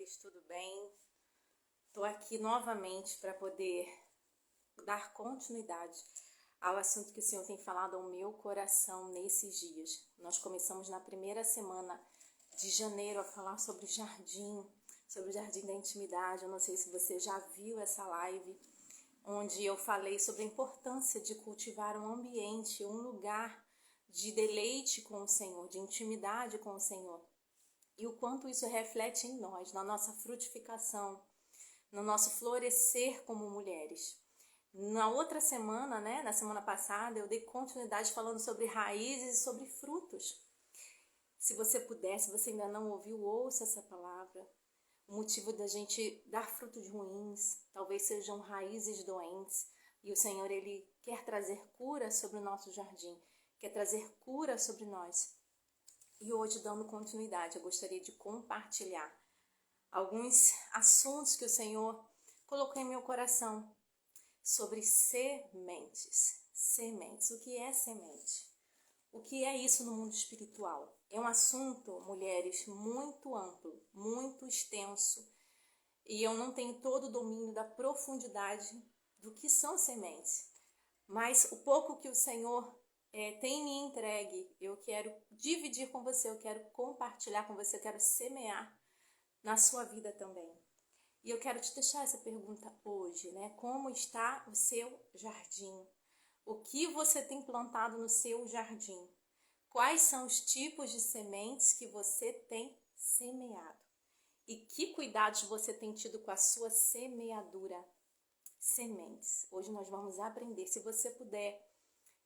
Daires, tudo bem? Estou aqui novamente para poder dar continuidade ao assunto que o Senhor tem falado ao meu coração nesses dias. Nós começamos na primeira semana de janeiro a falar sobre o jardim da intimidade. Eu não sei se você já viu essa live, onde eu falei sobre a importância de cultivar um ambiente, um lugar de deleite com o Senhor, de intimidade com o Senhor. E o quanto isso reflete em nós, na nossa frutificação, no nosso florescer como mulheres. Na outra semana, na semana passada, eu dei continuidade falando sobre raízes e sobre frutos. Se você puder, se você ainda não ouviu, ouça essa palavra. O motivo da gente dar frutos ruins, talvez sejam raízes doentes. E o Senhor, Ele quer trazer cura sobre o nosso jardim, quer trazer cura sobre nós. E hoje, dando continuidade, eu gostaria de compartilhar alguns assuntos que o Senhor colocou em meu coração sobre sementes. Sementes. O que é semente? O que é isso no mundo espiritual? É um assunto, mulheres, muito amplo, muito extenso. E eu não tenho todo o domínio da profundidade do que são sementes. Mas o pouco que o Senhor tem me entregue, eu quero dividir com você, eu quero compartilhar com você, eu quero semear na sua vida também. E eu quero te deixar essa pergunta hoje, Como está o seu jardim? O que você tem plantado no seu jardim? Quais são os tipos de sementes que você tem semeado? E que cuidados você tem tido com a sua semeadura? Sementes. Hoje nós vamos aprender. Se você puder,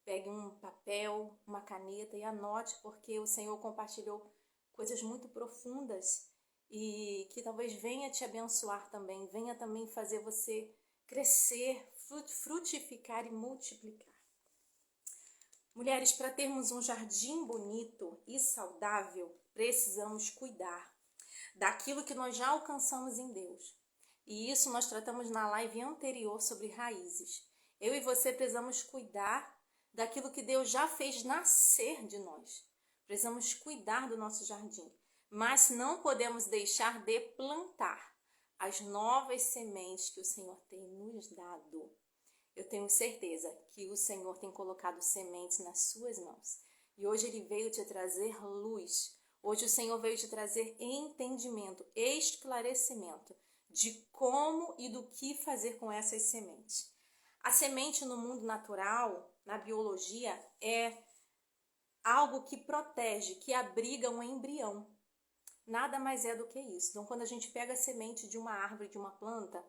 pegue um papel, uma caneta e anote, porque o Senhor compartilhou coisas muito profundas e que talvez venha te abençoar também, venha também fazer você crescer, frutificar e multiplicar. Mulheres, para termos um jardim bonito e saudável, precisamos cuidar daquilo que nós já alcançamos em Deus. E isso nós tratamos na live anterior sobre raízes. Eu e você precisamos cuidar daquilo que Deus já fez nascer de nós. Precisamos cuidar do nosso jardim, mas não podemos deixar de plantar as novas sementes que o Senhor tem nos dado. Eu tenho certeza que o Senhor tem colocado sementes nas suas mãos. E hoje Ele veio te trazer luz. Hoje o Senhor veio te trazer entendimento, esclarecimento de como e do que fazer com essas sementes. A semente no mundo natural, na biologia, é algo que protege, que abriga um embrião. Nada mais é do que isso. Então, quando a gente pega a semente de uma árvore, de uma planta,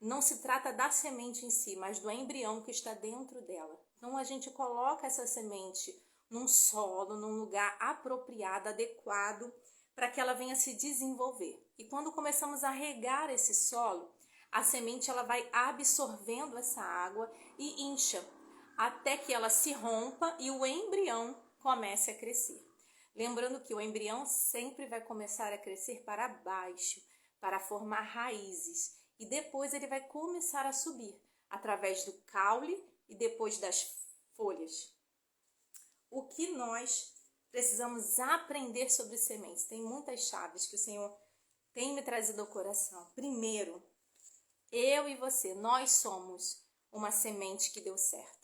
não se trata da semente em si, mas do embrião que está dentro dela. Então, a gente coloca essa semente num solo, num lugar apropriado, adequado, para que ela venha se desenvolver. E quando começamos a regar esse solo, a semente ela vai absorvendo essa água e incha, até que ela se rompa e o embrião comece a crescer. Lembrando que o embrião sempre vai começar a crescer para baixo, para formar raízes. E depois ele vai começar a subir, através do caule e depois das folhas. O que nós precisamos aprender sobre sementes? Tem muitas chaves que o Senhor tem me trazido ao coração. Primeiro, eu e você, nós somos uma semente que deu certo.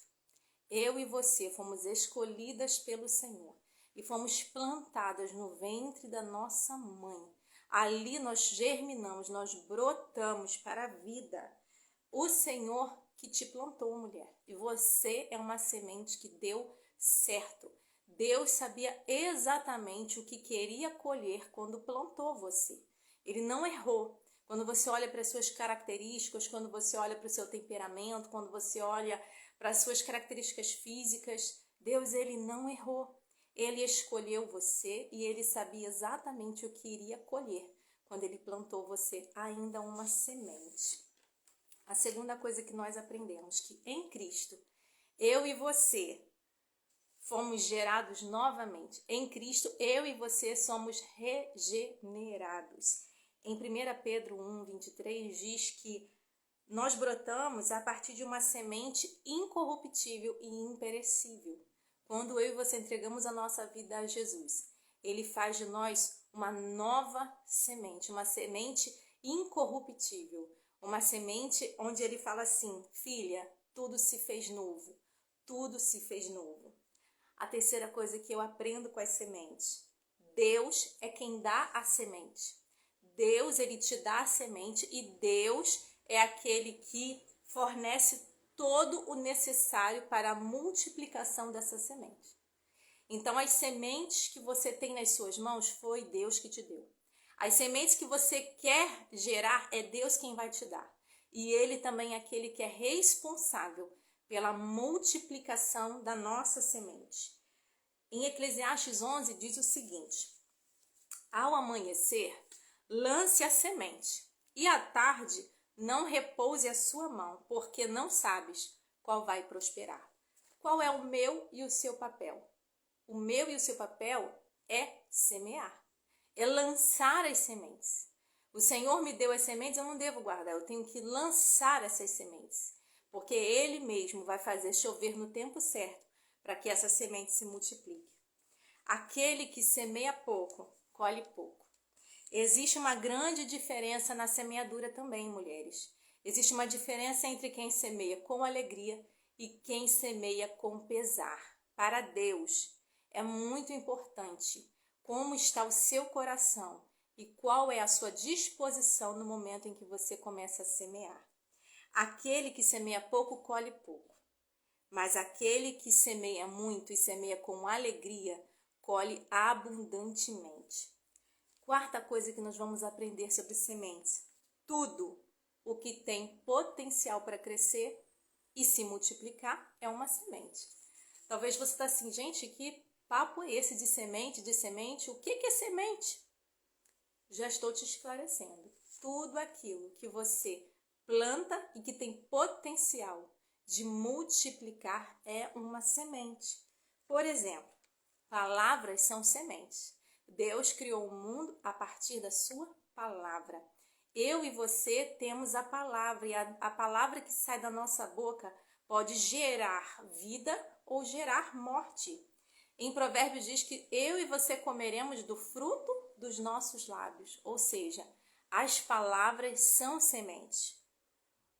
Eu e você fomos escolhidas pelo Senhor e fomos plantadas no ventre da nossa mãe. Ali nós germinamos, nós brotamos para a vida. O Senhor que te plantou, mulher. E você é uma semente que deu certo. Deus sabia exatamente o que queria colher quando plantou você. Ele não errou. Quando você olha para as suas características, quando você olha para o seu temperamento, quando você olha para as suas características físicas, Deus, Ele não errou. Ele escolheu você e Ele sabia exatamente o que iria colher quando Ele plantou você, ainda uma semente. A segunda coisa que nós aprendemos, que em Cristo, eu e você fomos gerados novamente. Em Cristo, eu e você somos regenerados. Em 1 Pedro 1:23 diz que nós brotamos a partir de uma semente incorruptível e imperecível. Quando eu e você entregamos a nossa vida a Jesus, Ele faz de nós uma nova semente, uma semente incorruptível, uma semente onde ele fala assim: filha, tudo se fez novo, tudo se fez novo. A terceira coisa que eu aprendo com as sementes: Deus é quem dá a semente. Deus, ele te dá a semente e Deus é aquele que fornece todo o necessário para a multiplicação dessa semente. Então, as sementes que você tem nas suas mãos foi Deus que te deu. As sementes que você quer gerar é Deus quem vai te dar. E Ele também é aquele que é responsável pela multiplicação da nossa semente. Em Eclesiastes 11 diz o seguinte: ao amanhecer, lance a semente, e à tarde não repouse a sua mão, porque não sabes qual vai prosperar. Qual é o meu e o seu papel? O meu e o seu papel é semear, é lançar as sementes. O Senhor me deu as sementes, eu não devo guardar, eu tenho que lançar essas sementes, porque Ele mesmo vai fazer chover no tempo certo para que essa semente se multiplique. Aquele que semeia pouco, colhe pouco. Existe uma grande diferença na semeadura também, mulheres. Existe uma diferença entre quem semeia com alegria e quem semeia com pesar. Para Deus, é muito importante como está o seu coração e qual é a sua disposição no momento em que você começa a semear. Aquele que semeia pouco, colhe pouco. Mas aquele que semeia muito e semeia com alegria, colhe abundantemente. Quarta coisa que nós vamos aprender sobre sementes: tudo o que tem potencial para crescer e se multiplicar é uma semente. Talvez você está assim: gente, que papo é esse de semente, de semente? O que é semente? Já estou te esclarecendo. Tudo aquilo que você planta e que tem potencial de multiplicar é uma semente. Por exemplo, palavras são sementes. Deus criou o mundo a partir da sua palavra. Eu e você temos a palavra, e a palavra que sai da nossa boca pode gerar vida ou gerar morte. Em Provérbios diz que eu e você comeremos do fruto dos nossos lábios, ou seja, as palavras são sementes.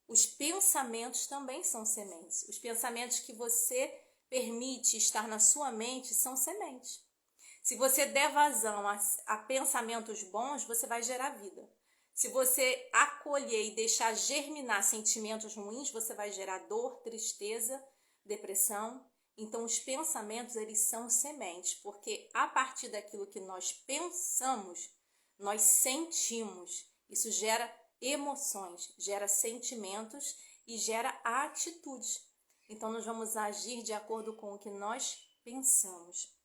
Os pensamentos também são sementes. Os pensamentos que você permite estar na sua mente são sementes. Se você der vazão a pensamentos bons, você vai gerar vida. Se você acolher e deixar germinar sentimentos ruins, você vai gerar dor, tristeza, depressão. Então, os pensamentos, eles são sementes, porque a partir daquilo que nós pensamos, nós sentimos. Isso gera emoções, gera sentimentos e gera atitudes. Então, nós vamos agir de acordo com o que nós pensamos.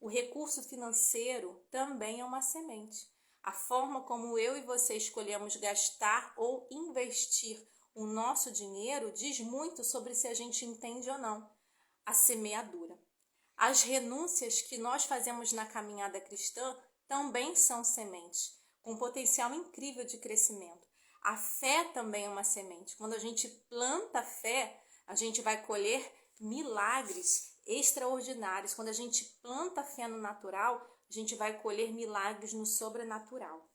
O recurso financeiro também é uma semente. A forma como eu e você escolhemos gastar ou investir o nosso dinheiro diz muito sobre se a gente entende ou não a semeadura. As renúncias que nós fazemos na caminhada cristã também são sementes, com potencial incrível de crescimento. A fé também é uma semente. Quando a gente planta fé, a gente vai colher milagres extraordinários. Quando a gente planta fé no natural, a gente vai colher milagres no sobrenatural.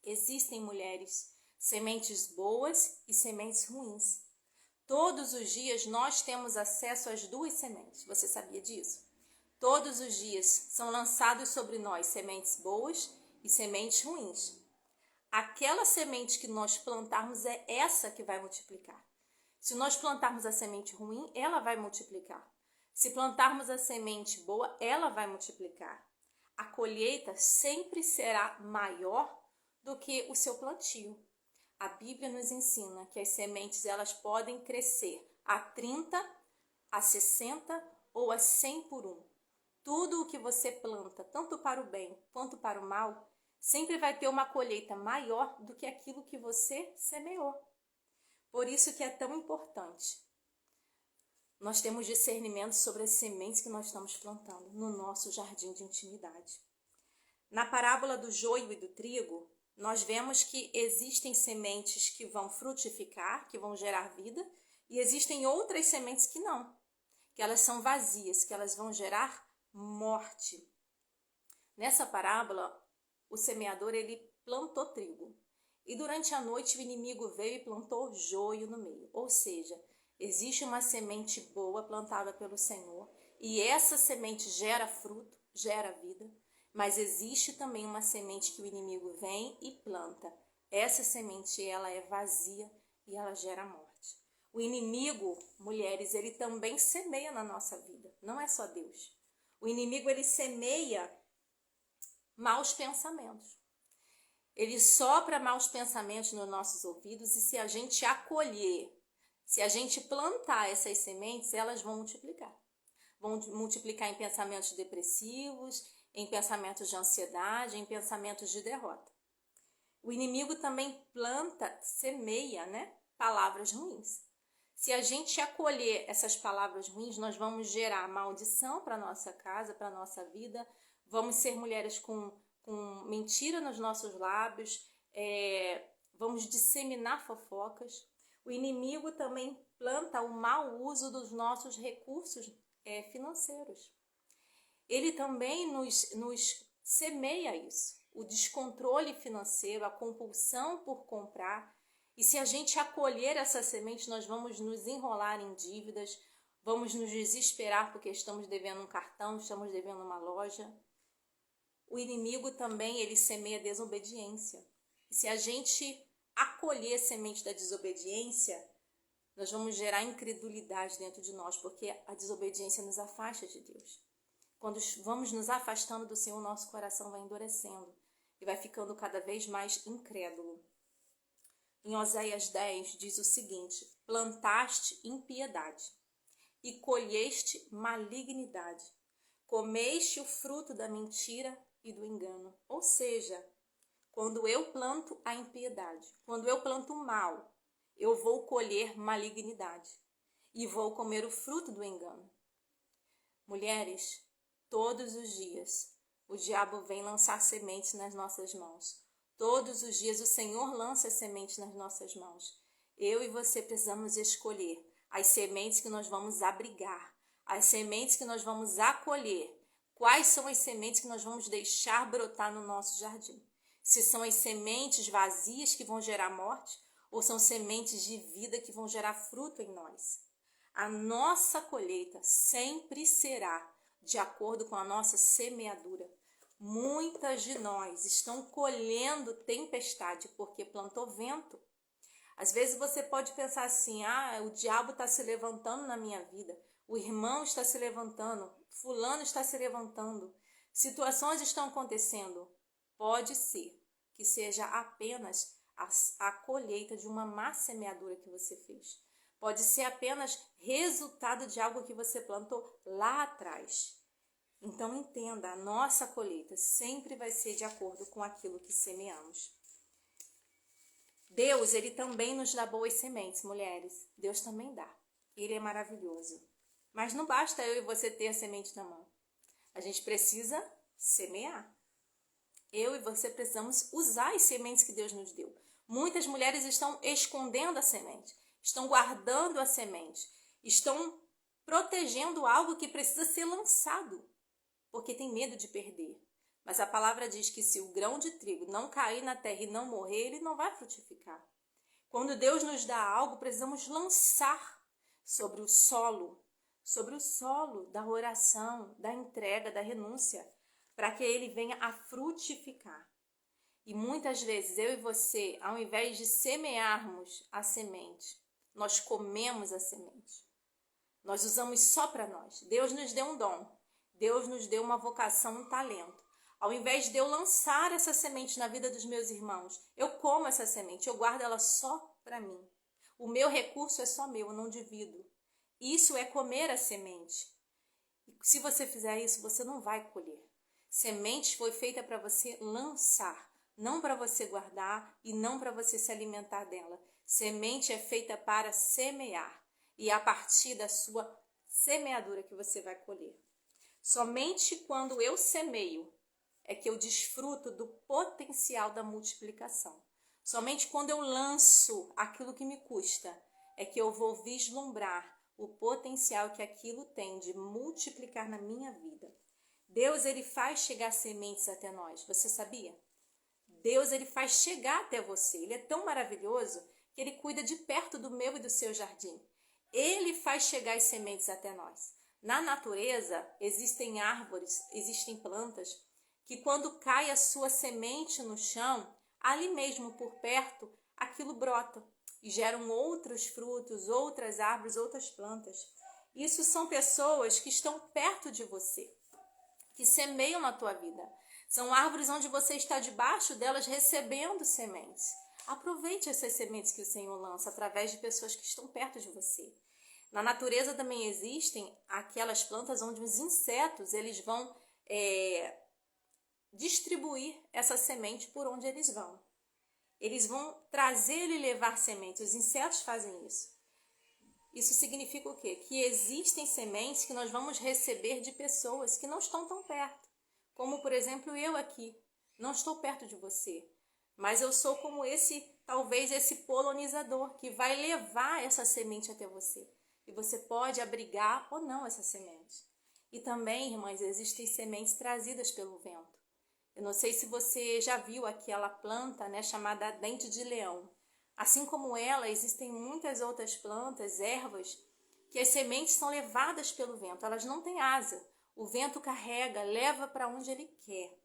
Existem, mulheres, sementes boas e sementes ruins. Todos os dias nós temos acesso às duas sementes. Você sabia disso? Todos os dias são lançados sobre nós sementes boas e sementes ruins. Aquela semente que nós plantarmos é essa que vai multiplicar. Se nós plantarmos a semente ruim, ela vai multiplicar. Se plantarmos a semente boa, ela vai multiplicar. A colheita sempre será maior do que o seu plantio. A Bíblia nos ensina que as sementes elas podem crescer a 30, a 60 ou a 100 por um. Tudo o que você planta, tanto para o bem quanto para o mal, sempre vai ter uma colheita maior do que aquilo que você semeou. Por isso que é tão importante nós temos discernimento sobre as sementes que nós estamos plantando no nosso jardim de intimidade. Na parábola do joio e do trigo, nós vemos que existem sementes que vão frutificar, que vão gerar vida, e existem outras sementes que não, que elas são vazias, que elas vão gerar morte. Nessa parábola, o semeador ele plantou trigo. E durante a noite o inimigo veio e plantou joio no meio. Ou seja, existe uma semente boa plantada pelo Senhor e essa semente gera fruto, gera vida, mas existe também uma semente que o inimigo vem e planta. Essa semente ela é vazia e ela gera morte. O inimigo, mulheres, ele também semeia na nossa vida, não é só Deus. O inimigo ele semeia maus pensamentos. Ele sopra maus pensamentos nos nossos ouvidos e se a gente acolher, se a gente plantar essas sementes, elas vão multiplicar. Vão multiplicar em pensamentos depressivos, em pensamentos de ansiedade, em pensamentos de derrota. O inimigo também planta, semeia, palavras ruins. Se a gente acolher essas palavras ruins, nós vamos gerar maldição para a nossa casa, para a nossa vida. Vamos ser mulheres com mentira nos nossos lábios, vamos disseminar fofocas. O inimigo também planta o mau uso dos nossos recursos financeiros. Ele também nos semeia isso, o descontrole financeiro, a compulsão por comprar. E se a gente acolher essa semente, nós vamos nos enrolar em dívidas, vamos nos desesperar porque estamos devendo um cartão, estamos devendo uma loja. O inimigo também, ele semeia desobediência. E se a gente acolher a semente da desobediência, nós vamos gerar incredulidade dentro de nós, porque a desobediência nos afasta de Deus. Quando vamos nos afastando do Senhor, nosso coração vai endurecendo e vai ficando cada vez mais incrédulo. Em Oséias 10 diz o seguinte: plantaste impiedade e colheste malignidade, comeste o fruto da mentira e do engano. Ou seja, quando eu planto a impiedade, quando eu planto o mal, eu vou colher malignidade e vou comer o fruto do engano. Mulheres, todos os dias o diabo vem lançar sementes nas nossas mãos. Todos os dias o Senhor lança sementes nas nossas mãos. Eu e você precisamos escolher as sementes que nós vamos abrigar, as sementes que nós vamos acolher. Quais são as sementes que nós vamos deixar brotar no nosso jardim? Se são as sementes vazias que vão gerar morte ou são sementes de vida que vão gerar fruto em nós? A nossa colheita sempre será de acordo com a nossa semeadura. Muitas de nós estão colhendo tempestade porque plantou vento. Às vezes você pode pensar assim: o diabo está se levantando na minha vida, o irmão está se levantando, fulano está se levantando, situações estão acontecendo. Pode ser que seja apenas a colheita de uma má semeadura que você fez. Pode ser apenas resultado de algo que você plantou lá atrás. Então entenda, a nossa colheita sempre vai ser de acordo com aquilo que semeamos. Deus, ele também nos dá boas sementes, mulheres. Deus também dá. Ele é maravilhoso. Mas não basta eu e você ter a semente na mão. A gente precisa semear. Eu e você precisamos usar as sementes que Deus nos deu. Muitas mulheres estão escondendo a semente, estão guardando a semente, estão protegendo algo que precisa ser lançado, porque tem medo de perder. Mas a palavra diz que se o grão de trigo não cair na terra e não morrer, ele não vai frutificar. Quando Deus nos dá algo, precisamos lançar sobre o solo da oração, da entrega, da renúncia, para que ele venha a frutificar. E muitas vezes eu e você, ao invés de semearmos a semente, nós comemos a semente. Nós usamos só para nós. Deus nos deu um dom. Deus nos deu uma vocação, um talento. Ao invés de eu lançar essa semente na vida dos meus irmãos, eu como essa semente, eu guardo ela só para mim. O meu recurso é só meu, eu não divido. Isso é comer a semente. Se você fizer isso, você não vai colher. Semente foi feita para você lançar, não para você guardar e não para você se alimentar dela. Semente é feita para semear e é a partir da sua semeadura que você vai colher. Somente quando eu semeio é que eu desfruto do potencial da multiplicação. Somente quando eu lanço aquilo que me custa é que eu vou vislumbrar o potencial que aquilo tem de multiplicar na minha vida. Deus, ele faz chegar sementes até nós. Você sabia? Deus, ele faz chegar até você. Ele é tão maravilhoso que ele cuida de perto do meu e do seu jardim. Ele faz chegar as sementes até nós. Na natureza, existem árvores, existem plantas, que quando cai a sua semente no chão, ali mesmo por perto, aquilo brota e geram outros frutos, outras árvores, outras plantas. Isso são pessoas que estão perto de você, que semeiam na tua vida. São árvores onde você está debaixo delas recebendo sementes. Aproveite essas sementes que o Senhor lança através de pessoas que estão perto de você. Na natureza também existem aquelas plantas onde os insetos eles vão distribuir essa semente por onde eles vão. Eles vão trazer e levar sementes. Os insetos fazem isso. Isso significa o quê? Que existem sementes que nós vamos receber de pessoas que não estão tão perto. Como, por exemplo, eu aqui. Não estou perto de você. Mas eu sou como talvez esse polinizador que vai levar essa semente até você. E você pode abrigar ou não essa semente. E também, irmãs, existem sementes trazidas pelo vento. Eu não sei se você já viu aquela planta, né, chamada dente de leão. Assim como ela, existem muitas outras plantas, ervas, que as sementes são levadas pelo vento. Elas não têm asa. O vento carrega, leva para onde ele quer.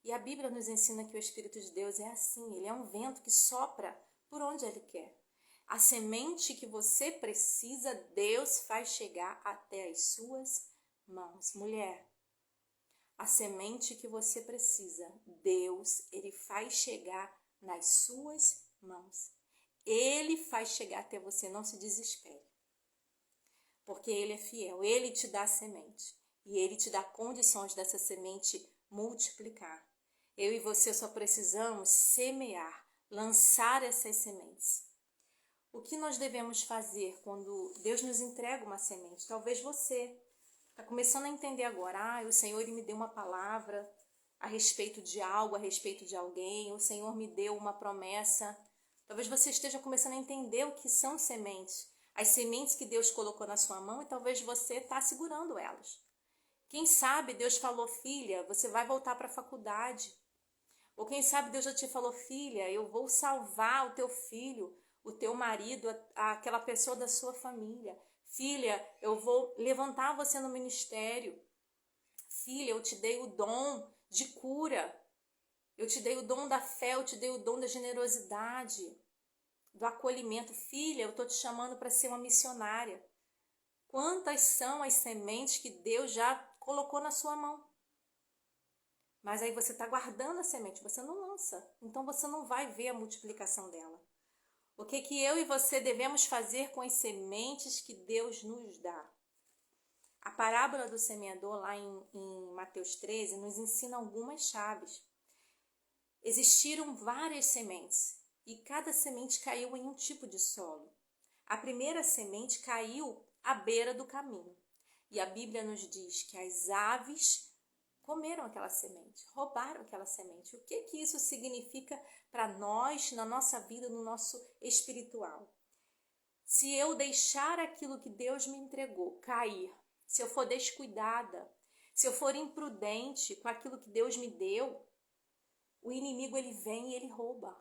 E a Bíblia nos ensina que o Espírito de Deus é assim. Ele é um vento que sopra por onde ele quer. A semente que você precisa, Deus faz chegar até as suas mãos. Mulher, a semente que você precisa, Deus, ele faz chegar nas suas mãos. Ele faz chegar até você, não se desespere. Porque ele é fiel, ele te dá a semente. E ele te dá condições dessa semente multiplicar. Eu e você só precisamos semear, lançar essas sementes. O que nós devemos fazer quando Deus nos entrega uma semente? Talvez você está começando a entender agora, o Senhor ele me deu uma palavra a respeito de algo, a respeito de alguém, o Senhor me deu uma promessa. Talvez você esteja começando a entender o que são sementes, as sementes que Deus colocou na sua mão e talvez você está segurando elas. Quem sabe Deus falou, filha, você vai voltar para a faculdade. Ou quem sabe Deus já te falou, filha, eu vou salvar o teu filho, o teu marido, aquela pessoa da sua família. Filha, eu vou levantar você no ministério. Filha, eu te dei o dom de cura. Eu te dei o dom da fé, eu te dei o dom da generosidade, do acolhimento. Filha, eu estou te chamando para ser uma missionária. Quantas são as sementes que Deus já colocou na sua mão? Mas aí você está guardando a semente, você não lança. Então você não vai ver a multiplicação dela. O que eu e você devemos fazer com as sementes que Deus nos dá? A parábola do semeador, lá em Mateus 13, nos ensina algumas chaves. Existiram várias sementes e cada semente caiu em um tipo de solo. A primeira semente caiu à beira do caminho. E a Bíblia nos diz que as aves comeram aquela semente, roubaram aquela semente. O que isso significa para nós, na nossa vida, no nosso espiritual? Se eu deixar aquilo que Deus me entregou cair, se eu for descuidada, se eu for imprudente com aquilo que Deus me deu, o inimigo ele vem e ele rouba.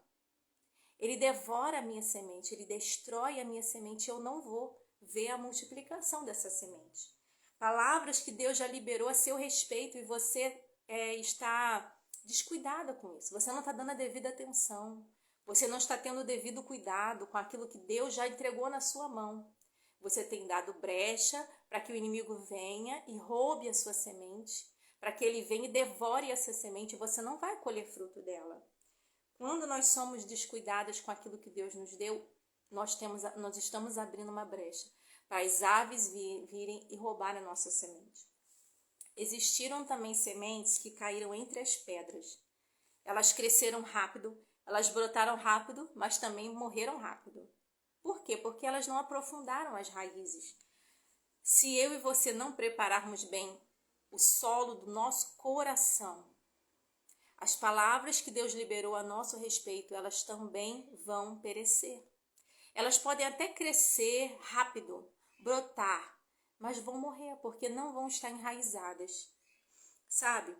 Ele devora a minha semente, ele destrói a minha semente e eu não vou ver a multiplicação dessa semente. Palavras que Deus já liberou a seu respeito e você está descuidada com isso. Você não está dando a devida atenção. Você não está tendo o devido cuidado com aquilo que Deus já entregou na sua mão. Você tem dado brecha para que o inimigo venha e roube a sua semente, para que ele venha e devore essa semente e você não vai colher fruto dela. Quando nós somos descuidadas com aquilo que Deus nos deu, nós estamos abrindo uma brecha para as aves virem e roubarem a nossa semente. Existiram também sementes que caíram entre as pedras. Elas cresceram rápido, elas brotaram rápido, mas também morreram rápido. Por quê? Porque elas não aprofundaram as raízes. Se eu e você não prepararmos bem o solo do nosso coração, as palavras que Deus liberou a nosso respeito, elas também vão perecer. Elas podem até crescer rápido, brotar, mas vão morrer porque não vão estar enraizadas. Sabe?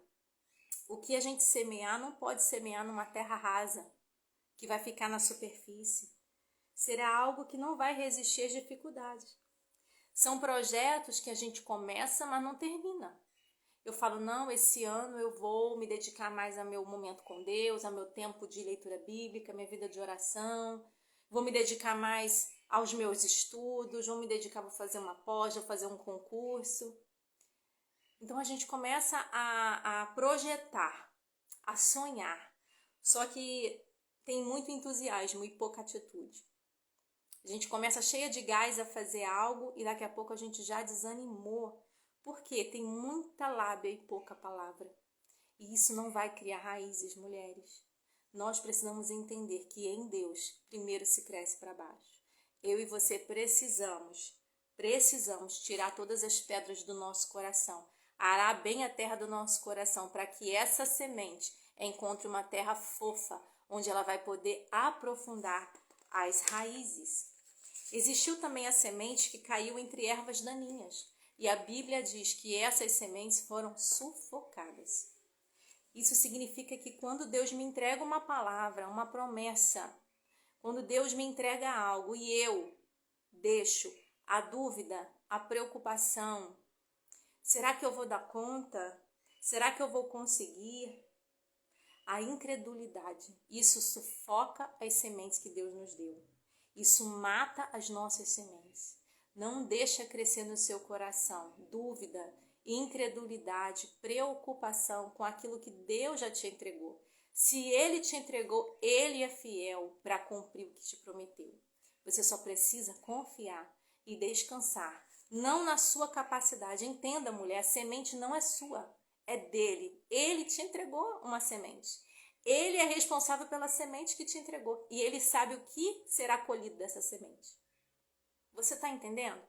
O que a gente semear não pode semear numa terra rasa, que vai ficar na superfície. Será algo que não vai resistir às dificuldades. São projetos que a gente começa, mas não termina. Eu falo, não, esse ano eu vou me dedicar mais ao meu momento com Deus, ao meu tempo de leitura bíblica, minha vida de oração. Vou me dedicar mais aos meus estudos, vou me dedicar, vou fazer uma pós, vou fazer um concurso. Então a gente começa a projetar, a sonhar. Só que tem muito entusiasmo e pouca atitude. A gente começa cheia de gás a fazer algo e daqui a pouco a gente já desanimou. Porque tem muita lábia e pouca palavra. E isso não vai criar raízes, mulheres. Nós precisamos entender que em Deus primeiro se cresce para baixo. Eu e você precisamos tirar todas as pedras do nosso coração, arar bem a terra do nosso coração, para que essa semente encontre uma terra fofa, onde ela vai poder aprofundar as raízes. Existiu também a semente que caiu entre ervas daninhas, e a Bíblia diz que essas sementes foram sufocadas. Isso significa que quando Deus me entrega uma palavra, uma promessa, quando Deus me entrega algo e eu deixo a dúvida, a preocupação, será que eu vou dar conta? Será que eu vou conseguir? A incredulidade, isso sufoca as sementes que Deus nos deu. Isso mata as nossas sementes. Não deixa crescer no seu coração dúvida, incredulidade, preocupação com aquilo que Deus já te entregou. Se Ele te entregou, Ele é fiel para cumprir o que te prometeu. Você só precisa confiar e descansar, não na sua capacidade. Entenda, mulher, a semente não é sua, é dele. Ele te entregou uma semente. Ele é responsável pela semente que te entregou e Ele sabe o que será colhido dessa semente. Você está entendendo?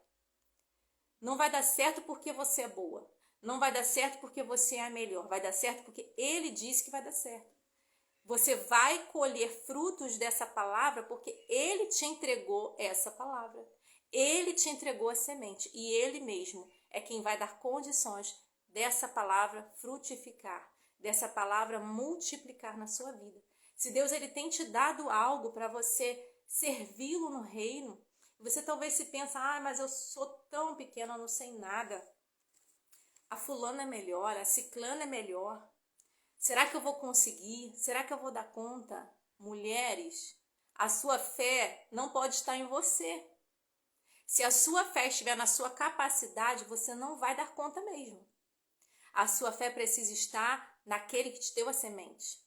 Não vai dar certo porque você é boa. Não vai dar certo porque você é a melhor. Vai dar certo porque Ele disse que vai dar certo. Você vai colher frutos dessa palavra porque Ele te entregou essa palavra. Ele te entregou a semente e Ele mesmo é quem vai dar condições dessa palavra frutificar, dessa palavra multiplicar na sua vida. Se Deus ele tem te dado algo para você servi-lo no reino, você talvez se pensa, mas eu sou tão pequena, eu não sei nada. A fulana é melhor, a ciclana é melhor. Será que eu vou conseguir? Será que eu vou dar conta? Mulheres, a sua fé não pode estar em você. Se a sua fé estiver na sua capacidade, você não vai dar conta mesmo. A sua fé precisa estar naquele que te deu a semente.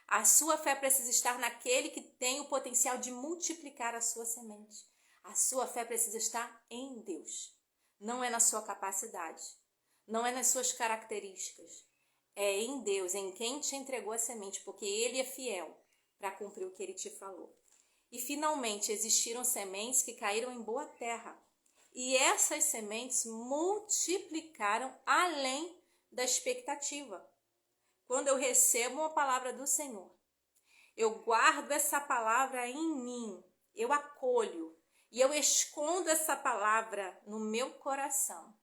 A sua fé precisa estar naquele que tem o potencial de multiplicar a sua semente. A sua fé precisa estar em Deus. Não é na sua capacidade. Não é nas suas características. É em Deus, em quem te entregou a semente, porque Ele é fiel para cumprir o que Ele te falou. E finalmente existiram sementes que caíram em boa terra. E essas sementes multiplicaram além da expectativa. Quando eu recebo uma palavra do Senhor, eu guardo essa palavra em mim, eu acolho e eu escondo essa palavra no meu coração.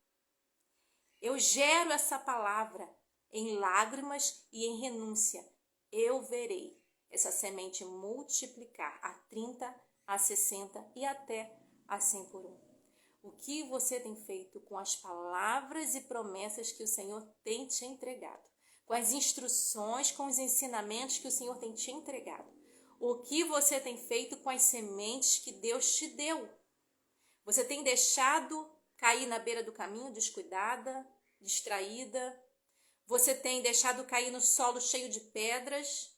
Eu gero essa palavra em lágrimas e em renúncia. Eu verei essa semente multiplicar a 30, a 60 e até a 100 por 1. O que você tem feito com as palavras e promessas que o Senhor tem te entregado? Com as instruções, com os ensinamentos que o Senhor tem te entregado? O que você tem feito com as sementes que Deus te deu? Você tem deixado cair na beira do caminho, descuidada, distraída? Você tem deixado cair no solo cheio de pedras?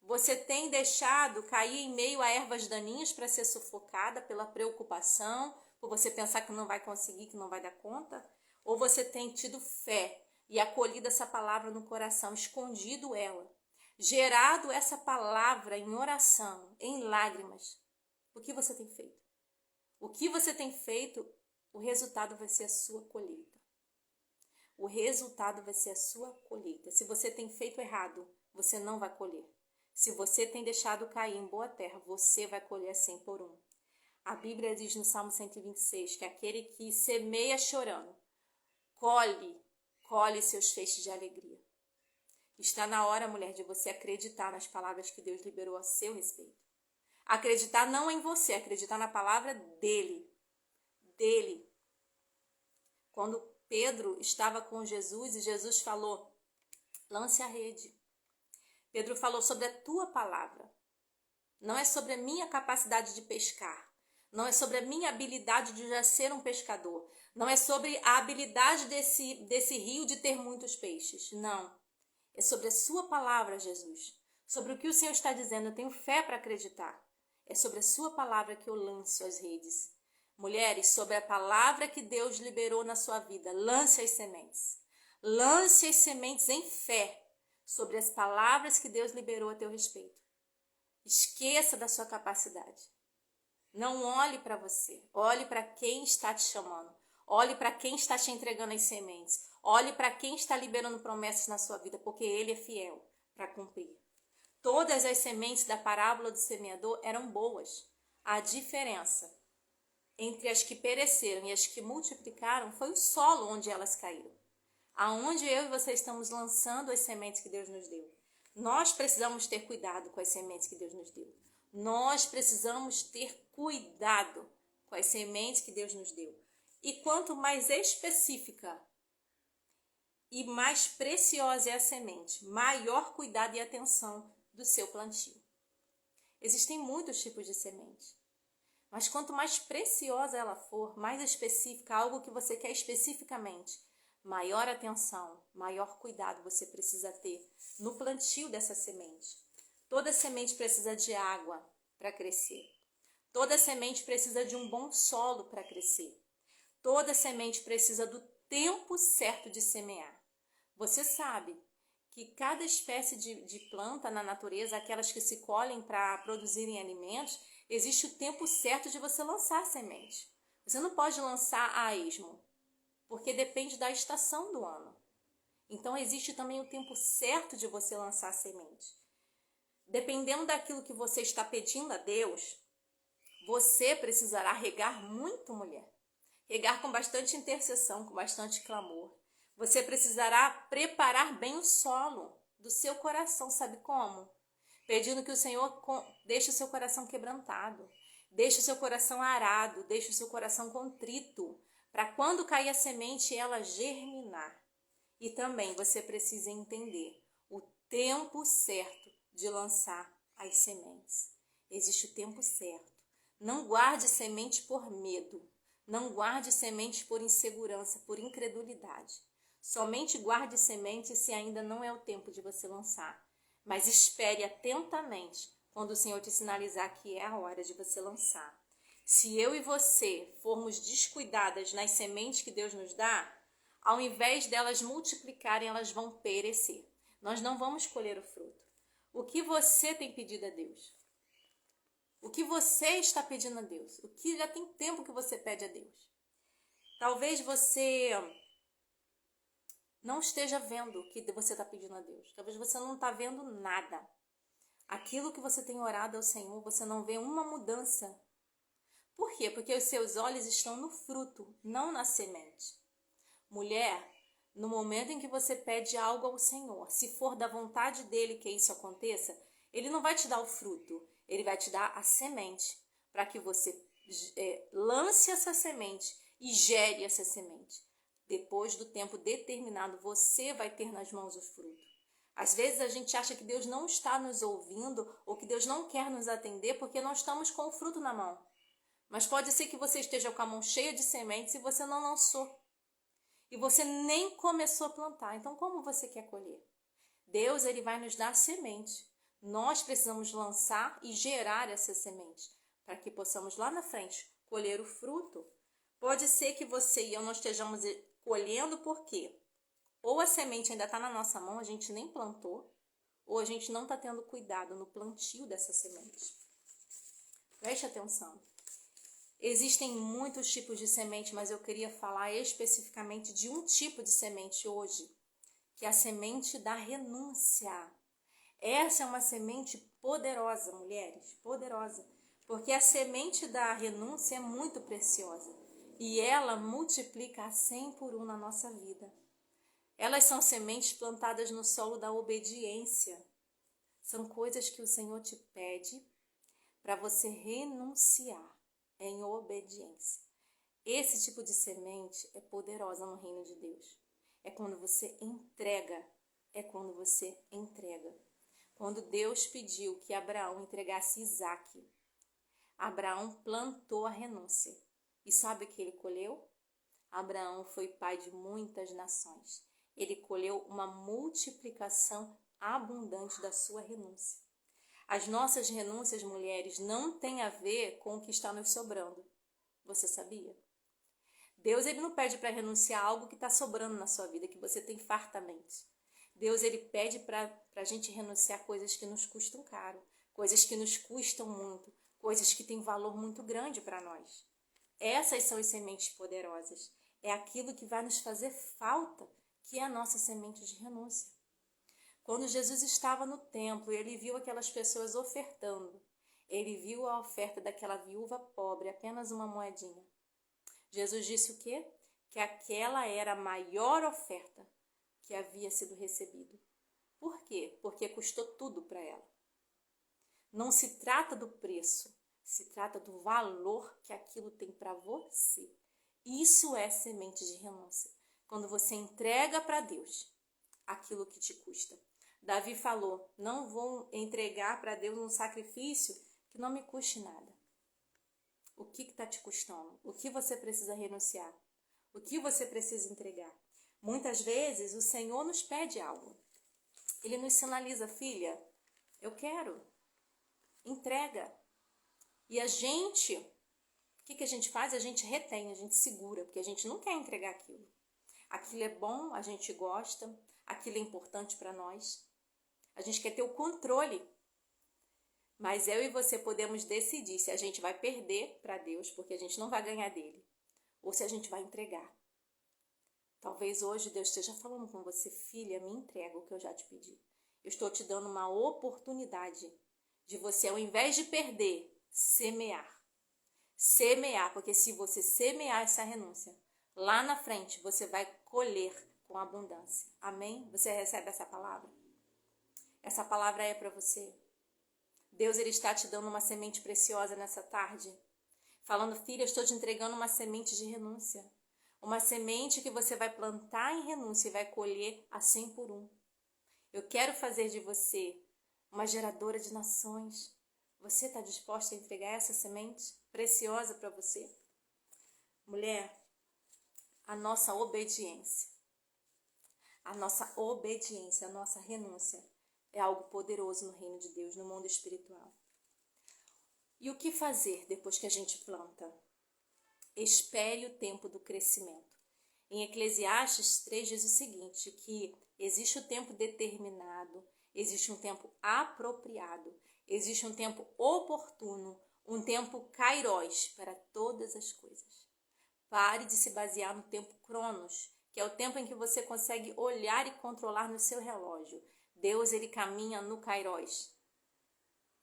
Você tem deixado cair em meio a ervas daninhas para ser sufocada pela preocupação, por você pensar que não vai conseguir, que não vai dar conta? Ou você tem tido fé e acolhido essa palavra no coração, escondido ela, gerado essa palavra em oração, em lágrimas? O que você tem feito? O que você tem feito, o resultado vai ser a sua colheita. O resultado vai ser a sua colheita. Se você tem feito errado, você não vai colher. Se você tem deixado cair em boa terra, você vai colher 100 por 1. A Bíblia diz no Salmo 126 que aquele que semeia chorando, colhe seus feixes de alegria. Está na hora, mulher, de você acreditar nas palavras que Deus liberou a seu respeito. Acreditar não em você, acreditar na palavra dele. Dele. Quando Pedro estava com Jesus e Jesus falou, lance a rede. Pedro falou sobre a tua palavra. Não é sobre a minha capacidade de pescar. Não é sobre a minha habilidade de já ser um pescador. Não é sobre a habilidade desse rio de ter muitos peixes. Não. É sobre a sua palavra, Jesus. Sobre o que o Senhor está dizendo. Eu tenho fé para acreditar. É sobre a sua palavra que eu lanço as redes. Mulheres, sobre a palavra que Deus liberou na sua vida, lance as sementes. Lance as sementes em fé sobre as palavras que Deus liberou a teu respeito. Esqueça da sua capacidade. Não olhe para você. Olhe para quem está te chamando. Olhe para quem está te entregando as sementes. Olhe para quem está liberando promessas na sua vida, porque Ele é fiel para cumprir. Todas as sementes da parábola do semeador eram boas. A diferença entre as que pereceram e as que multiplicaram foi o solo onde elas caíram. Aonde eu e você estamos lançando as sementes que Deus nos deu. Nós precisamos ter cuidado com as sementes que Deus nos deu. Nós precisamos ter cuidado com as sementes que Deus nos deu. E quanto mais específica e mais preciosa é a semente, maior cuidado e atenção do seu plantio. Existem muitos tipos de semente. Mas quanto mais preciosa ela for, mais específica, algo que você quer especificamente, maior atenção, maior cuidado você precisa ter no plantio dessa semente. Toda semente precisa de água para crescer. Toda semente precisa de um bom solo para crescer. Toda semente precisa do tempo certo de semear. Você sabe que cada espécie de planta na natureza, aquelas que se colhem para produzirem alimentos, existe o tempo certo de você lançar a semente. Você não pode lançar a esmo, porque depende da estação do ano. Então, existe também o tempo certo de você lançar a semente. Dependendo daquilo que você está pedindo a Deus, você precisará regar muito, mulher. Regar com bastante intercessão, com bastante clamor. Você precisará preparar bem o solo do seu coração, sabe como? Pedindo que o Senhor deixe o seu coração quebrantado, deixe o seu coração arado, deixe o seu coração contrito, para quando cair a semente ela germinar. E também você precisa entender o tempo certo de lançar as sementes. Existe o tempo certo. Não guarde semente por medo, não guarde semente por insegurança, por incredulidade. Somente guarde semente se ainda não é o tempo de você lançar. Mas espere atentamente quando o Senhor te sinalizar que é a hora de você lançar. Se eu e você formos descuidadas nas sementes que Deus nos dá, ao invés delas multiplicarem, elas vão perecer. Nós não vamos colher o fruto. O que você tem pedido a Deus? O que você está pedindo a Deus? O que já tem tempo que você pede a Deus? Talvez você não esteja vendo o que você está pedindo a Deus. Talvez você não está vendo nada. Aquilo que você tem orado ao Senhor, você não vê uma mudança. Por quê? Porque os seus olhos estão no fruto, não na semente. Mulher, no momento em que você pede algo ao Senhor, se for da vontade dele que isso aconteça, ele não vai te dar o fruto, ele vai te dar a semente, para que você lance essa semente e gere essa semente. Depois do tempo determinado, você vai ter nas mãos o fruto. Às vezes a gente acha que Deus não está nos ouvindo ou que Deus não quer nos atender porque não estamos com o fruto na mão. Mas pode ser que você esteja com a mão cheia de sementes e você não lançou. E você nem começou a plantar. Então como você quer colher? Deus, ele vai nos dar semente. Nós precisamos lançar e gerar essa semente para que possamos lá na frente colher o fruto. Pode ser que você e eu não estejamos colhendo por quê? Ou a semente ainda está na nossa mão, a gente nem plantou, ou a gente não está tendo cuidado no plantio dessa semente. Preste atenção. Existem muitos tipos de semente, mas eu queria falar especificamente de um tipo de semente hoje, que é a semente da renúncia. Essa é uma semente poderosa, mulheres, poderosa, porque a semente da renúncia é muito preciosa e ela multiplica a 100 por 1 na nossa vida. Elas são sementes plantadas no solo da obediência. São coisas que o Senhor te pede para você renunciar em obediência. Esse tipo de semente é poderosa no reino de Deus. É quando você entrega. Quando Deus pediu que Abraão entregasse Isaque, Abraão plantou a renúncia. E sabe o que ele colheu? Abraão foi pai de muitas nações. Ele colheu uma multiplicação abundante da sua renúncia. As nossas renúncias, mulheres, não têm a ver com o que está nos sobrando. Você sabia? Deus, ele não pede para renunciar a algo que está sobrando na sua vida, que você tem fartamente. Deus, ele pede para a gente renunciar a coisas que nos custam caro, coisas que nos custam muito, coisas que têm valor muito grande para nós. Essas são as sementes poderosas. É aquilo que vai nos fazer falta, que é a nossa semente de renúncia. Quando Jesus estava no templo, ele viu aquelas pessoas ofertando. Ele viu a oferta daquela viúva pobre, apenas uma moedinha. Jesus disse o quê? Que aquela era a maior oferta que havia sido recebido. Por quê? Porque custou tudo para ela. Não se trata do preço, se trata do valor que aquilo tem para você. Isso é semente de renúncia. Quando você entrega para Deus aquilo que te custa. Davi falou, não vou entregar para Deus um sacrifício que não me custe nada. O que está te custando? O que você precisa renunciar? O que você precisa entregar? Muitas vezes o Senhor nos pede algo. Ele nos sinaliza, filha, eu quero. Entrega. E a gente, o que a gente faz? A gente retém, a gente segura, porque a gente não quer entregar aquilo. Aquilo é bom, a gente gosta, aquilo é importante para nós. A gente quer ter o controle. Mas eu e você podemos decidir se a gente vai perder para Deus, porque a gente não vai ganhar dele, ou se a gente vai entregar. Talvez hoje Deus esteja falando com você, filha, me entrega o que eu já te pedi. Eu estou te dando uma oportunidade de você, ao invés de perder, semear. Semear, porque se você semear essa renúncia, lá na frente você vai colher com abundância. Amém? Você recebe essa palavra? Essa palavra é para você. Deus, ele está te dando uma semente preciosa nessa tarde. Falando, filha, eu estou te entregando uma semente de renúncia. Uma semente que você vai plantar em renúncia e vai colher a 100 por 1. Eu quero fazer de você uma geradora de nações. Você está disposta a entregar essa semente preciosa para você? Mulher, a nossa obediência, a nossa renúncia é algo poderoso no reino de Deus, no mundo espiritual. E o que fazer depois que a gente planta? Espere o tempo do crescimento. Em Eclesiastes 3 diz o seguinte, que existe o tempo determinado, existe um tempo apropriado, existe um tempo oportuno, um tempo kairos para todas as coisas. Pare de se basear no tempo cronos, que é o tempo em que você consegue olhar e controlar no seu relógio. Deus, ele caminha no kairos.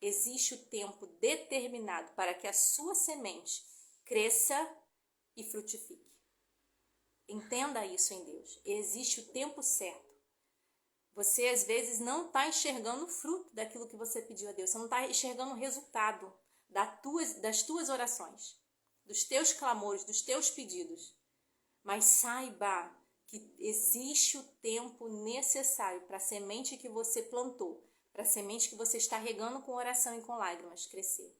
Existe o tempo determinado para que a sua semente cresça e frutifique. Entenda isso em Deus. Existe o tempo certo. Você, às vezes, não está enxergando o fruto daquilo que você pediu a Deus. Você não está enxergando o resultado das tuas orações, dos teus clamores, dos teus pedidos. Mas saiba que existe o tempo necessário para a semente que você plantou, para a semente que você está regando com oração e com lágrimas crescer.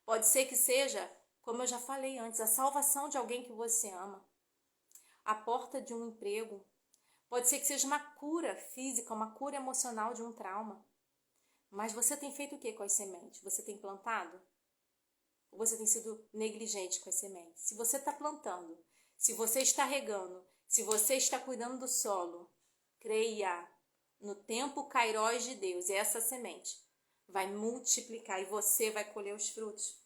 Pode ser que seja, como eu já falei antes, a salvação de alguém que você ama, a porta de um emprego. Pode ser que seja uma cura física, uma cura emocional de um trauma. Mas você tem feito o que com as sementes? Você tem plantado? Ou você tem sido negligente com as sementes? Se você está plantando, se você está regando, se você está cuidando do solo, creia, no tempo kairos de Deus, essa semente vai multiplicar e você vai colher os frutos.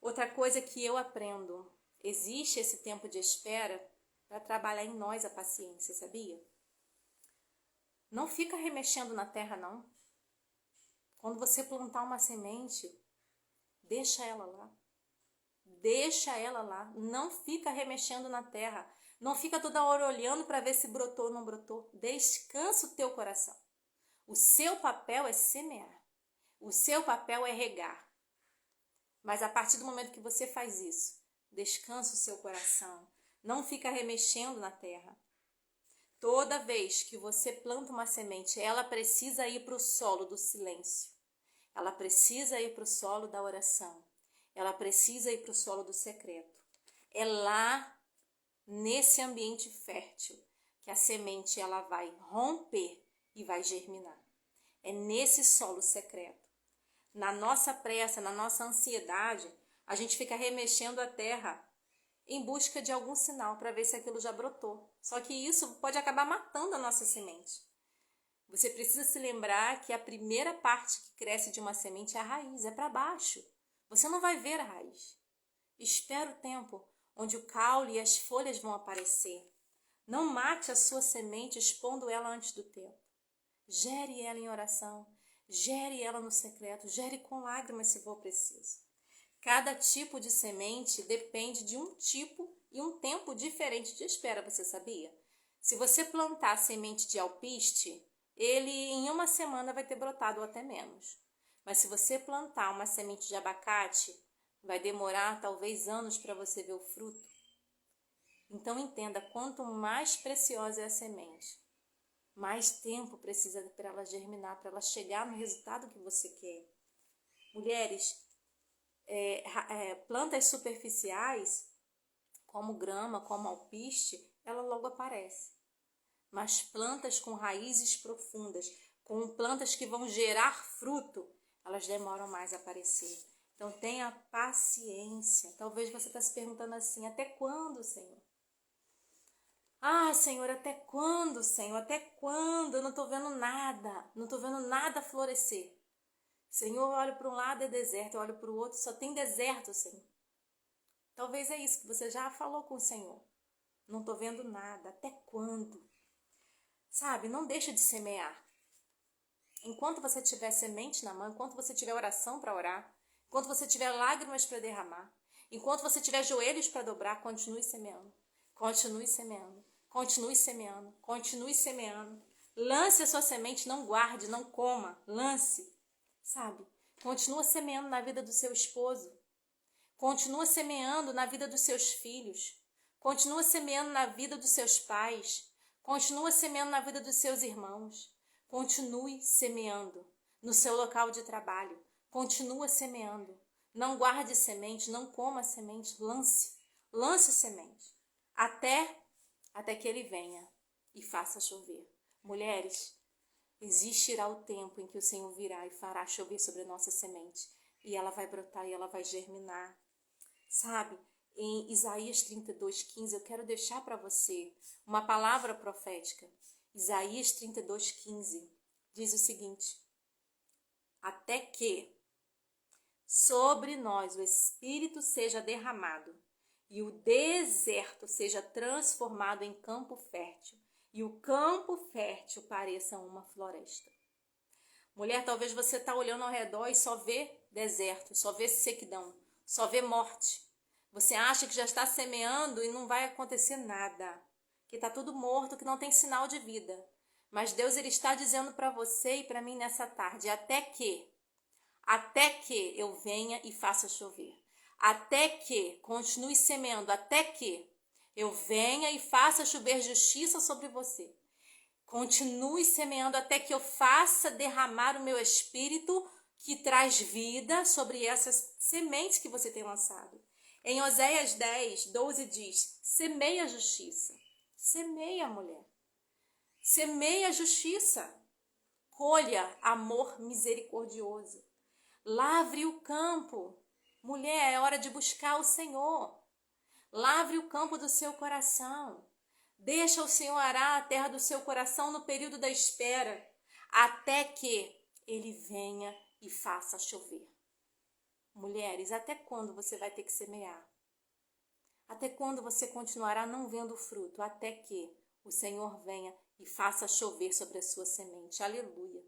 Outra coisa que eu aprendo, existe esse tempo de espera para trabalhar em nós a paciência, sabia? Não fica remexendo na terra, não. Quando você plantar uma semente, deixa ela lá. Deixa ela lá. Não fica remexendo na terra. Não fica toda hora olhando para ver se brotou ou não brotou. Descansa o teu coração. O seu papel é semear. O seu papel é regar. Mas a partir do momento que você faz isso, descansa o seu coração. Não fica remexendo na terra. Toda vez que você planta uma semente, ela precisa ir para o solo do silêncio. Ela precisa ir para o solo da oração. Ela precisa ir para o solo do secreto. É lá, nesse ambiente fértil, que a semente ela vai romper e vai germinar. É nesse solo secreto. Na nossa pressa, na nossa ansiedade, a gente fica remexendo a terra em busca de algum sinal para ver se aquilo já brotou. Só que isso pode acabar matando a nossa semente. Você precisa se lembrar que a primeira parte que cresce de uma semente é a raiz, é para baixo. Você não vai ver a raiz. Espera o tempo onde o caule e as folhas vão aparecer. Não mate a sua semente expondo ela antes do tempo. Gere ela em oração, gere ela no secreto, gere com lágrimas se for preciso. Cada tipo de semente depende de um tipo e um tempo diferente de espera, você sabia? Se você plantar semente de alpiste, ele em uma semana vai ter brotado ou até menos. Mas se você plantar uma semente de abacate, vai demorar talvez anos para você ver o fruto. Então entenda, quanto mais preciosa é a semente, mais tempo precisa para ela germinar, para ela chegar no resultado que você quer. Mulheres, plantas superficiais, como grama, como alpiste, ela logo aparece. Mas plantas com raízes profundas, com plantas que vão gerar fruto, elas demoram mais a aparecer. Então tenha paciência. Talvez você está se perguntando assim, até quando, Senhor? Ah, Senhor, até quando, Senhor? Até quando? Eu não estou vendo nada. Não estou vendo nada florescer. Senhor, eu olho para um lado é deserto, eu olho para o outro, só tem deserto, Senhor. Talvez é isso que você já falou com o Senhor. Não estou vendo nada. Até quando? Sabe, não deixa de semear. Enquanto você tiver semente na mão, enquanto você tiver oração para orar, enquanto você tiver lágrimas para derramar, enquanto você tiver joelhos para dobrar, continue semeando. Continue semeando. Continue semeando, continue semeando. Lance a sua semente, não guarde, não coma, lance, sabe? Continua semeando na vida do seu esposo. Continua semeando na vida dos seus filhos. Continua semeando na vida dos seus pais. Continua semeando na vida dos seus irmãos. Continue semeando no seu local de trabalho. Continua semeando. Não guarde semente, não coma semente, lance semente. Até que ele venha e faça chover. Mulheres, existirá o tempo em que o Senhor virá e fará chover sobre a nossa semente. E ela vai brotar e ela vai germinar. Sabe, em Isaías 32:15, eu quero deixar para você uma palavra profética. Isaías 32:15 diz o seguinte: até que sobre nós o Espírito seja derramado, e o deserto seja transformado em campo fértil, e o campo fértil pareça uma floresta. Mulher, talvez você está olhando ao redor e só vê deserto, só vê sequidão, só vê morte. Você acha que já está semeando e não vai acontecer nada, que está tudo morto, que não tem sinal de vida. Mas Deus ele está dizendo para você e para mim nessa tarde, até que eu venha e faça chover. Até que continue semeando, até que eu venha e faça chover justiça sobre você. Continue semeando até que eu faça derramar o meu espírito que traz vida sobre essas sementes que você tem lançado. Em Oséias 10:12 diz, semeia a justiça. Semeia, mulher. Semeia a justiça. Colha amor misericordioso. Lavre o campo. Mulher, é hora de buscar o Senhor. Lavre o campo do seu coração. Deixa o Senhor arar a terra do seu coração no período da espera, até que ele venha e faça chover. Mulheres, até quando você vai ter que semear? Até quando você continuará não vendo o fruto? Até que o Senhor venha e faça chover sobre a sua semente. Aleluia.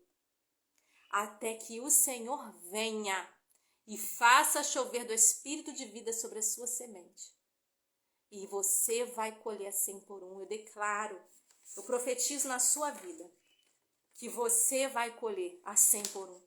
Até que o Senhor venha e faça chover do Espírito de vida sobre a sua semente. e você vai colher 100 por 1. Eu declaro, eu profetizo na sua vida que você vai colher a 100 por 1.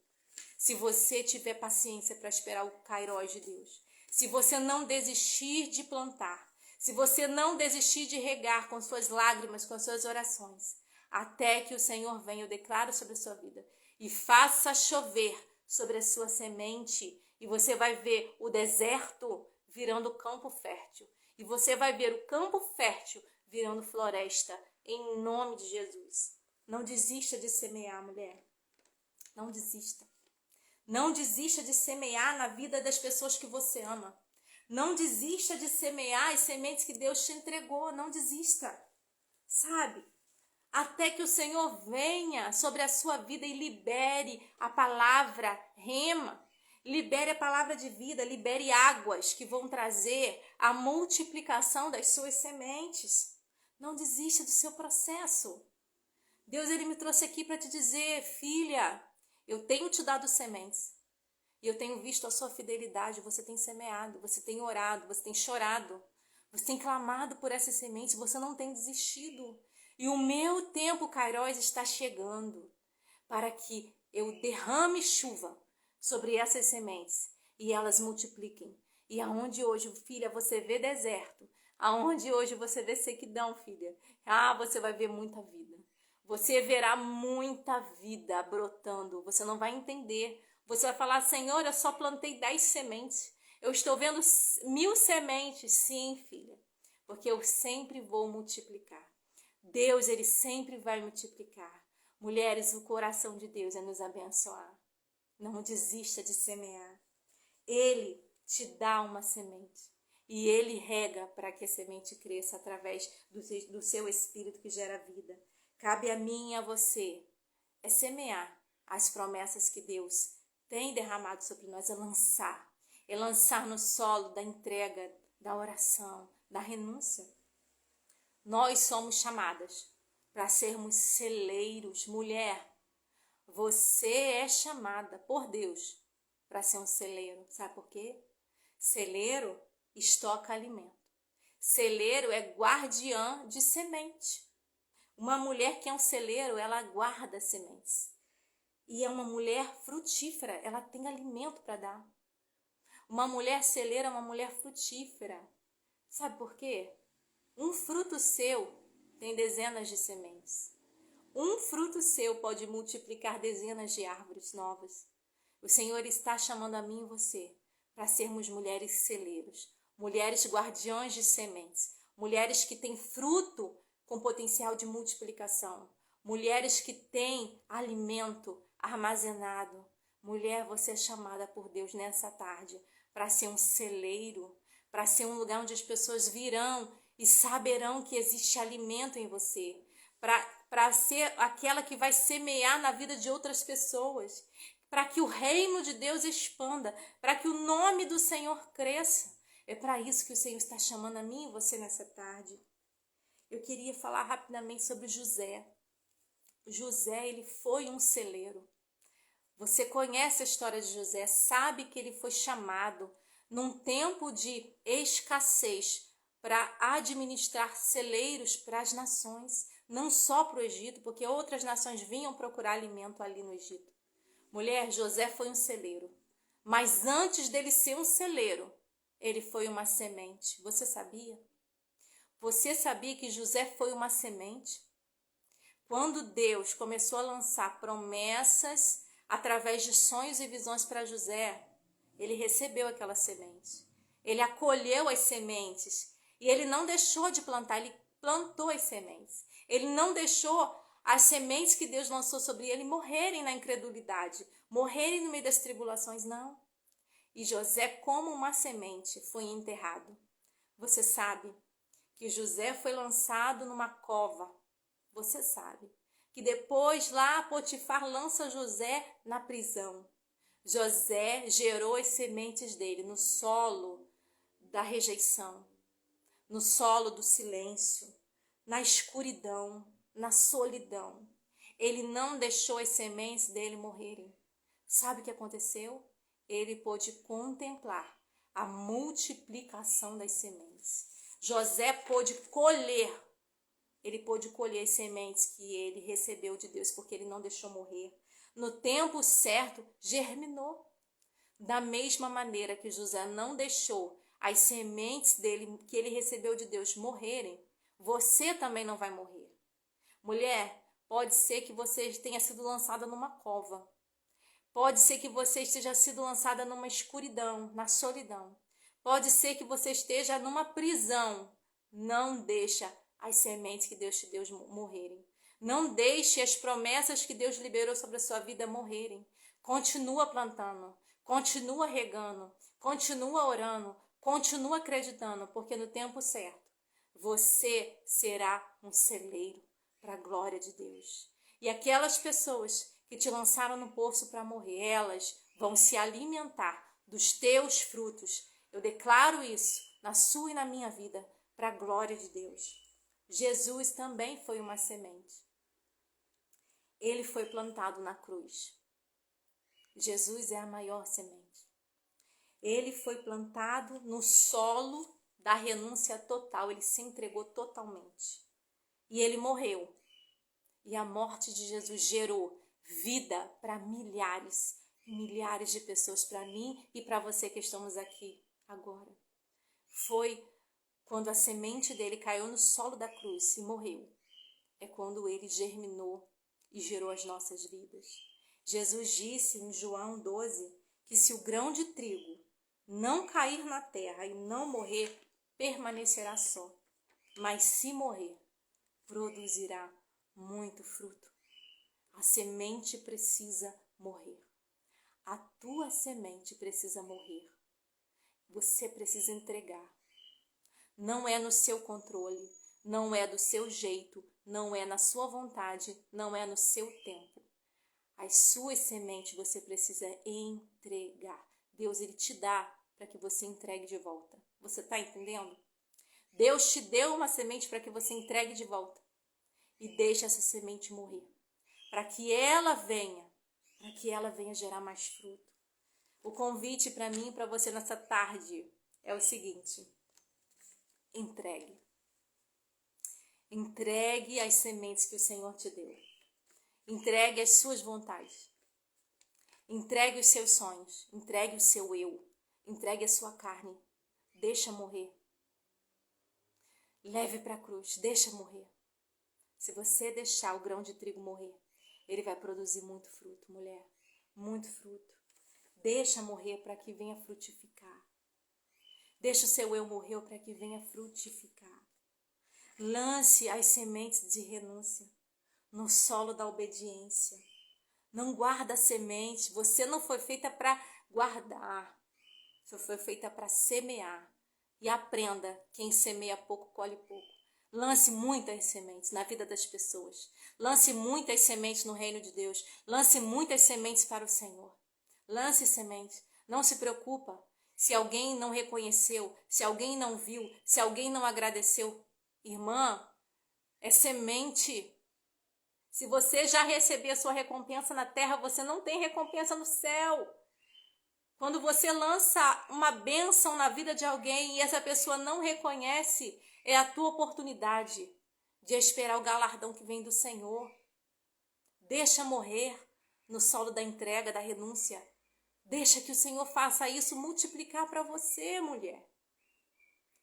Se você tiver paciência para esperar o Kairos de Deus. Se você não desistir de plantar. Se você não desistir de regar com suas lágrimas, com suas orações. Até que o Senhor venha, eu declaro sobre a sua vida. E faça chover sobre a sua semente. E você vai ver o deserto virando campo fértil. E você vai ver o campo fértil virando floresta. Em nome de Jesus. Não desista de semear, mulher. Não desista. Não desista de semear na vida das pessoas que você ama. Não desista de semear as sementes que Deus te entregou. Não desista. Sabe? Até que o Senhor venha sobre a sua vida e libere a palavra rema. Libere a palavra de vida. Libere águas que vão trazer a multiplicação das suas sementes. Não desista do seu processo. Deus, Ele me trouxe aqui para te dizer, filha, eu tenho te dado sementes. E eu tenho visto a sua fidelidade. Você tem semeado, você tem orado, você tem chorado. Você tem clamado por essas sementes, você não tem desistido. E o meu tempo, Kairos, está chegando para que eu derrame chuva sobre essas sementes e elas multipliquem. E aonde hoje, filha, você vê deserto, aonde hoje você vê sequidão, filha, você vai ver muita vida. Você verá muita vida brotando, você não vai entender. Você vai falar, Senhor, eu só plantei 10 sementes. Eu estou vendo 1000 sementes. Sim, filha, porque eu sempre vou multiplicar. Deus, Ele sempre vai multiplicar. Mulheres, o coração de Deus é nos abençoar. Não desista de semear. Ele te dá uma semente. E Ele rega para que a semente cresça através do seu Espírito que gera vida. Cabe a mim e a você é semear as promessas que Deus tem derramado sobre nós, é lançar no solo da entrega, da oração, da renúncia. Nós somos chamadas para sermos celeiros. Mulher, você é chamada por Deus para ser um celeiro. Sabe por quê? Celeiro estoca alimento. Celeiro é guardiã de semente. Uma mulher que é um celeiro, ela guarda sementes. E é uma mulher frutífera, ela tem alimento para dar. Uma mulher celeira é uma mulher frutífera. Sabe por quê? Um fruto seu tem dezenas de sementes. Um fruto seu pode multiplicar dezenas de árvores novas. O Senhor está chamando a mim e você para sermos mulheres celeiros, mulheres guardiãs de sementes, mulheres que têm fruto com potencial de multiplicação, mulheres que têm alimento armazenado. Mulher, você é chamada por Deus nessa tarde para ser um celeiro, para ser um lugar onde as pessoas virão e saberão que existe alimento em você, para ser aquela que vai semear na vida de outras pessoas, para que o reino de Deus expanda, para que o nome do Senhor cresça. É para isso que o Senhor está chamando a mim e você nessa tarde. Eu queria falar rapidamente sobre José. José, ele foi um celeiro. Você conhece a história de José, sabe que ele foi chamado num tempo de escassez para administrar celeiros para as nações, não só para o Egito, porque outras nações vinham procurar alimento ali no Egito. Mulher, José foi um celeiro, mas antes dele ser um celeiro, ele foi uma semente. Você sabia? Você sabia que José foi uma semente? Quando Deus começou a lançar promessas através de sonhos e visões para José, ele recebeu aquela semente. Ele acolheu as sementes e ele não deixou de plantar, ele plantou as sementes. Ele não deixou as sementes que Deus lançou sobre ele morrerem na incredulidade, morrerem no meio das tribulações, não. E José, como uma semente, foi enterrado. Você sabe que José foi lançado numa cova. Você sabe que depois lá Potifar lança José na prisão. José gerou as sementes dele no solo da rejeição, no solo do silêncio, na escuridão, na solidão. Ele não deixou as sementes dele morrerem. Sabe o que aconteceu? Ele pôde contemplar a multiplicação das sementes. José pôde colher. Ele pôde colher as sementes que ele recebeu de Deus, porque ele não deixou morrer. No tempo certo, germinou. Da mesma maneira que José não deixou as sementes dele, que ele recebeu de Deus, morrerem, você também não vai morrer. Mulher, pode ser que você tenha sido lançada numa cova. Pode ser que você esteja sido lançada numa escuridão, na solidão. Pode ser que você esteja numa prisão. Não deixa as sementes que Deus te deu morrerem. Não deixe as promessas que Deus liberou sobre a sua vida morrerem. Continua plantando, continua regando, continua orando, continua acreditando, porque no tempo certo você será um celeiro para a glória de Deus. E aquelas pessoas que te lançaram no poço para morrer, elas vão se alimentar dos teus frutos. Eu declaro isso na sua e na minha vida, para a glória de Deus. Jesus também foi uma semente. Ele foi plantado na cruz. Jesus é a maior semente. Ele foi plantado no solo da renúncia total. Ele se entregou totalmente. E ele morreu. E a morte de Jesus gerou vida para milhares e milhares de pessoas, para mim e para você que estamos aqui agora. Foi quando a semente dele caiu no solo da cruz e morreu. É quando ele germinou e gerou as nossas vidas. Jesus disse em João 12 que se o grão de trigo não cair na terra e não morrer, permanecerá só. Mas se morrer, produzirá muito fruto. A semente precisa morrer. A tua semente precisa morrer. Você precisa entregar. Não é no seu controle, não é do seu jeito, não é na sua vontade, não é no seu tempo. As suas sementes você precisa entregar. Deus, ele te dá para que você entregue de volta. Você está entendendo? Deus te deu uma semente para que você entregue de volta. E deixe essa semente morrer. Para que ela venha gerar mais fruto. O convite para mim e para você nessa tarde é o seguinte: entregue. Entregue as sementes que o Senhor te deu. Entregue as suas vontades. Entregue os seus sonhos. Entregue o seu eu. Entregue a sua carne. Deixa morrer. Leve para a cruz. Deixa morrer. Se você deixar o grão de trigo morrer, ele vai produzir muito fruto, mulher. Muito fruto. Deixa morrer para que venha frutificar. Deixa o seu eu morrer para que venha frutificar. Lance as sementes de renúncia no solo da obediência. Não guarda a semente. Você não foi feita para guardar. Você foi feita para semear. E aprenda, quem semeia pouco, colhe pouco. Lance muitas sementes na vida das pessoas. Lance muitas sementes no reino de Deus. Lance muitas sementes para o Senhor. Lance sementes. Não se preocupa se alguém não reconheceu, se alguém não viu, se alguém não agradeceu. Irmã, é semente. Se você já receber a sua recompensa na terra, você não tem recompensa no céu. Quando você lança uma bênção na vida de alguém e essa pessoa não reconhece, é a tua oportunidade de esperar o galardão que vem do Senhor. Deixa morrer no solo da entrega, da renúncia. Deixa que o Senhor faça isso multiplicar para você, mulher.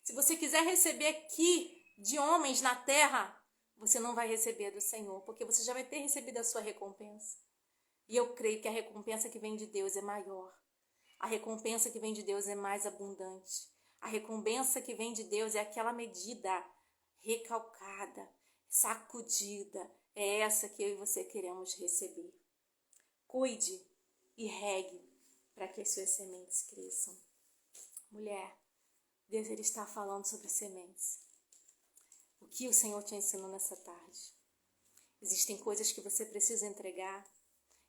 Se você quiser receber aqui de homens na terra, você não vai receber do Senhor, porque você já vai ter recebido a sua recompensa. E eu creio que a recompensa que vem de Deus é maior. A recompensa que vem de Deus é mais abundante. A recompensa que vem de Deus é aquela medida recalcada, sacudida. É essa que eu e você queremos receber. Cuide e regue para que as suas sementes cresçam. Mulher, Deus ele está falando sobre sementes. O que o Senhor te ensinou nessa tarde? Existem coisas que você precisa entregar.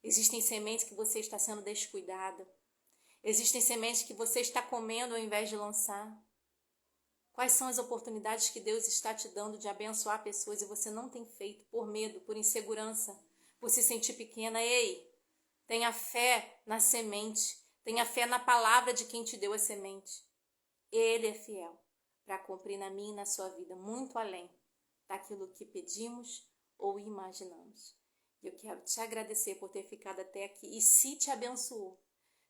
Existem sementes que você está sendo descuidada. Existem sementes que você está comendo ao invés de lançar. Quais são as oportunidades que Deus está te dando de abençoar pessoas e você não tem feito por medo, por insegurança, por se sentir pequena? Ei, tenha fé na semente. Tenha fé na palavra de quem te deu a semente. Ele é fiel. para cumprir na minha e na sua vida, muito além daquilo que pedimos ou imaginamos. Eu quero te agradecer por ter ficado até aqui. E se te abençoou,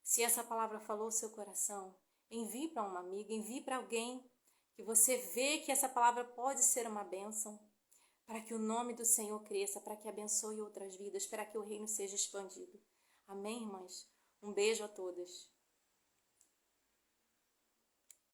se essa palavra falou o seu coração, envie para uma amiga, envie para alguém que você vê que essa palavra pode ser uma bênção, para que o nome do Senhor cresça, para que abençoe outras vidas, para que o reino seja expandido. Amém, irmãs? Um beijo a todas.